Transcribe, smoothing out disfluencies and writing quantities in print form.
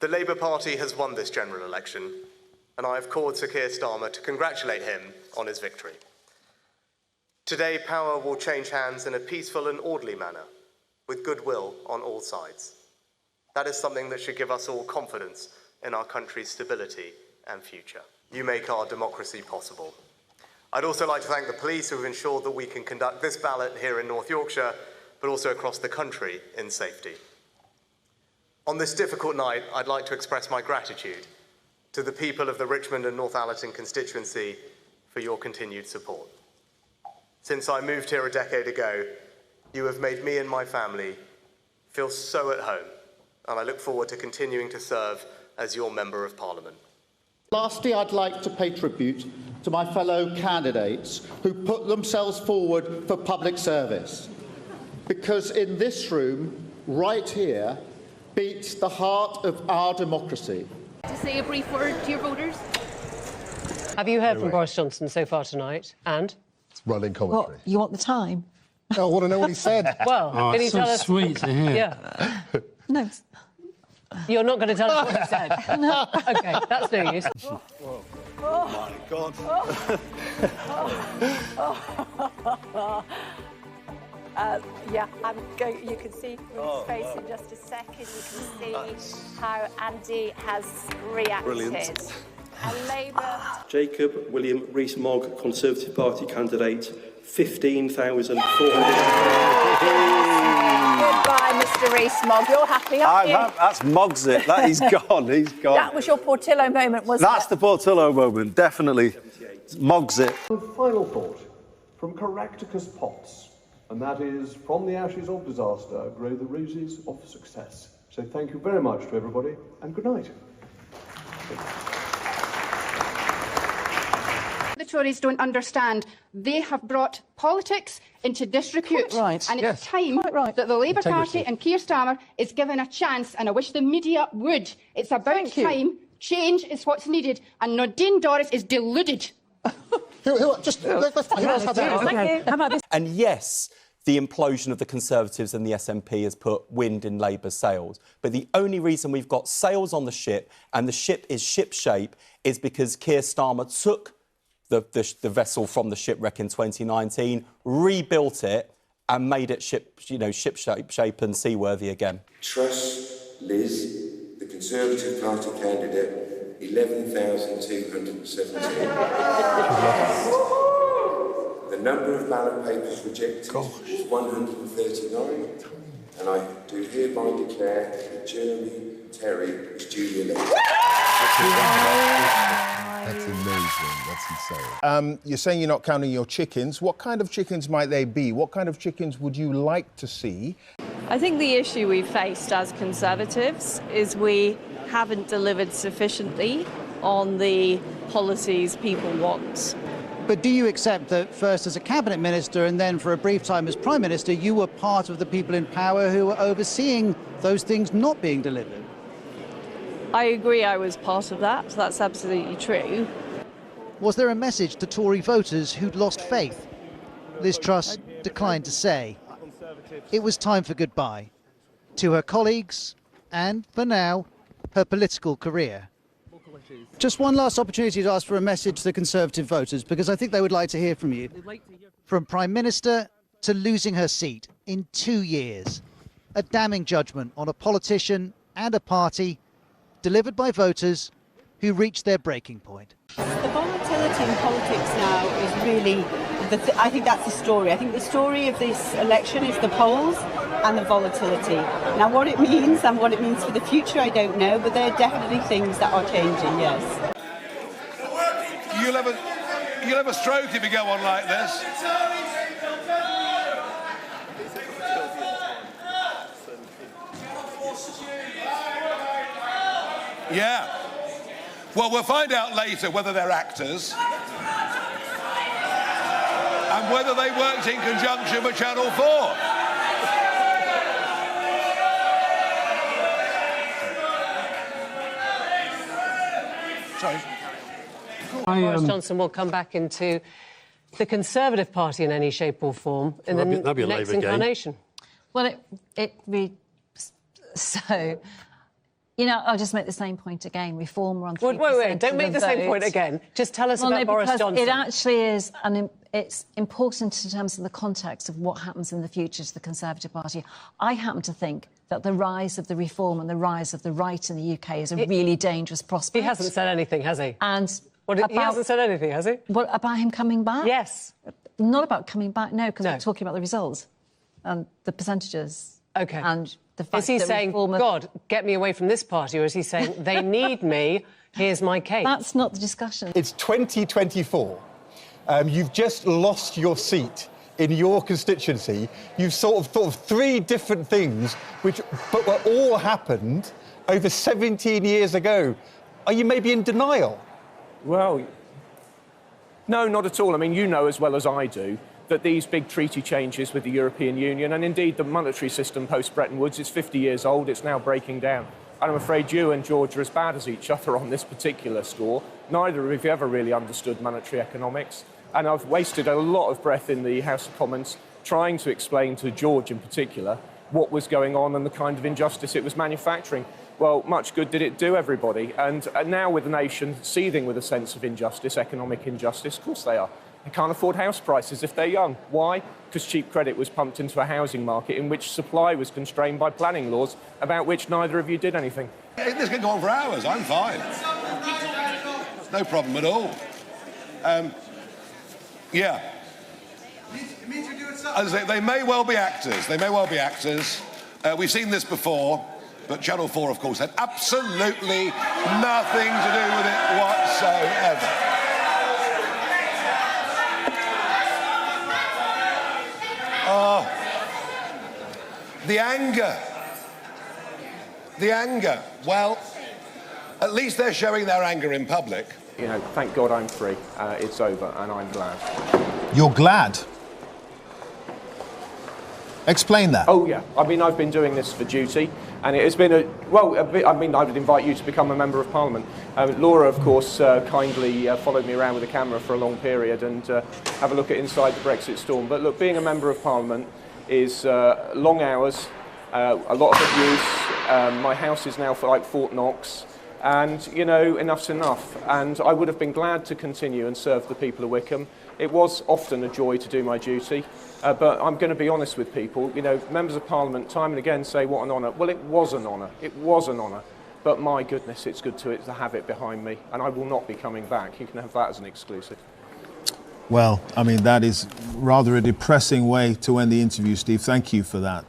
The Labour Party has won this general election, and I have called Sir Keir Starmer to congratulate him on his victory. Today, power will change hands in a peaceful and orderly manner, with goodwill on all sides. That is something that should give us all confidence in our country's stability and future. You make our democracy possible. I'd also like to thank the police who have ensured that we can conduct this ballot here in North Yorkshire, but also across the country in safety. On this difficult night, I'd like to express my gratitude to the people of the Richmond and Northallerton constituency for your continued support. Since I moved here a decade ago, you have made me and my family feel so at home, and I look forward to continuing to serve as your Member of Parliament. Lastly, I'd like to pay tribute to my fellow candidates who put themselves forward for public service. Because in this room, right here, beats the heart of our democracy. To say a brief word to your voters. Have you heard from Boris Johnson so far tonight? And? It's running commentary. What, you want the time? I want to know what he said. Well, can you tell us? Sweet to hear. Yeah. No. You're not going to tell us what he said? No. OK, that's no use. Oh my God. Yeah, I'm going. You can see from his face in just a second. You can see how Andy has reacted. Brilliant. And Labour. Jacob William Rees-Mogg, Conservative Party candidate, 15,400. Goodbye, Mr. Rees-Mogg. You're happy, aren't you? That's Moggs it. That he's gone. He's gone. That was your Portillo moment, wasn't it? That's the Portillo moment, definitely. Moggs it. Final thought from Caractacus Potts, and that is, from the ashes of disaster grow the roses of success. So thank you very much to everybody, and good night. The Tories don't understand. They have brought politics into disrepute. Quite right. And Yes. it's time that the Labour Party and Keir Starmer is given a chance, and I wish the media would. It's about time. Change is what's needed, and Nadine Dorries is deluded. Let's have that. How about this? And yes, the implosion of the Conservatives and the SNP has put wind in Labour's sails. But the only reason we've got sails on the ship, and the ship is shipshape, is because Keir Starmer took the vessel from the shipwreck in 2019, rebuilt it, and made it ship-shape and seaworthy again. Truss, Liz, the Conservative Party candidate, 11,217. The number of ballot papers rejected is 139, and I do hereby declare that Jeremy Terry is duly elected. That's amazing. That's insane. You're saying you're not counting your chickens. What kind of chickens might they be? What kind of chickens would you like to see? I think the issue we've faced as Conservatives is we haven't delivered sufficiently on the policies people want. But do you accept that first as a cabinet minister and then for a brief time as prime minister, you were part of the people in power who were overseeing those things not being delivered? I agree I was part of that. That's absolutely true. Was there a message to Tory voters who'd lost faith? Liz Truss declined to say. It was time for goodbye to her colleagues and, for now, her political career. Just one last opportunity to ask for a message to the Conservative voters, because I think they would like to hear from you. From Prime Minister to losing her seat in 2 years. A damning judgment on a politician and a party delivered by voters who reached their breaking point. The volatility in politics now is really, I think that's the story. I think the story of this election is the polls and the volatility. Now what it means and what it means for the future, I don't know, but there are definitely things that are changing, yes. You'll have a stroke if you go on like this. Yeah. Well, we'll find out later whether they're actors and whether they worked in conjunction with Channel 4. Sorry. Boris Johnson will come back into the Conservative Party in any shape or form in the next incarnation. Well, it be so. You know, I'll just make the same point again. Reform were on 3%. Wait, don't make the same point again. Just tell us about Boris Johnson. It actually is, it's important in terms of the context of what happens in the future to the Conservative Party. I happen to think that the rise of the Reform and the rise of the right in the UK is a really dangerous prospect. He hasn't said anything, has he? And he hasn't said anything, has he? What, about him coming back? Yes. Not about coming back, no, because we're talking about the results and the percentages. OK. And the fact is he that saying, God, get me away from this party, or is he saying, they need me, here's my case? That's not the discussion. It's 2024. You've just lost your seat in your constituency. You've sort of thought of 3 different things but were all happened over 17 years ago. Are you maybe in denial? Well, no, not at all. I mean, you know as well as I do that these big treaty changes with the European Union, and indeed the monetary system post-Bretton Woods, is 50 years old, it's now breaking down. And I'm afraid you and George are as bad as each other on this particular score. Neither of you ever really understood monetary economics. And I've wasted a lot of breath in the House of Commons trying to explain to George in particular what was going on and the kind of injustice it was manufacturing. Well, much good did it do everybody. And now with the nation seething with a sense of injustice, economic injustice, of course they are. They can't afford house prices if they're young. Why? Because cheap credit was pumped into a housing market in which supply was constrained by planning laws, about which neither of you did anything. This can go on for hours. I'm fine. No problem at all. Yeah. As I say, they may well be actors. They may well be actors. We've seen this before, but Channel 4, of course, had absolutely nothing to do with it whatsoever. Oh, the anger. The anger. Well, at least they're showing their anger in public. You know, thank God I'm free. It's over, and I'm glad. You're glad? Explain that. Oh, yeah. I mean, I've been doing this for duty, and it has been I would invite you to become a Member of Parliament. Laura, of course, kindly followed me around with a camera for a long period and have a look at inside the Brexit storm. But look, being a Member of Parliament is long hours, a lot of abuse. My house is now like Fort Knox. And, you know, enough's enough. And I would have been glad to continue and serve the people of Wickham. It was often a joy to do my duty. But I'm going to be honest with people. You know, members of Parliament time and again say, what an honour. Well, it was an honour. It was an honour. But my goodness, it's good to have it behind me. And I will not be coming back. You can have that as an exclusive. Well, I mean, that is rather a depressing way to end the interview, Steve. Thank you for that.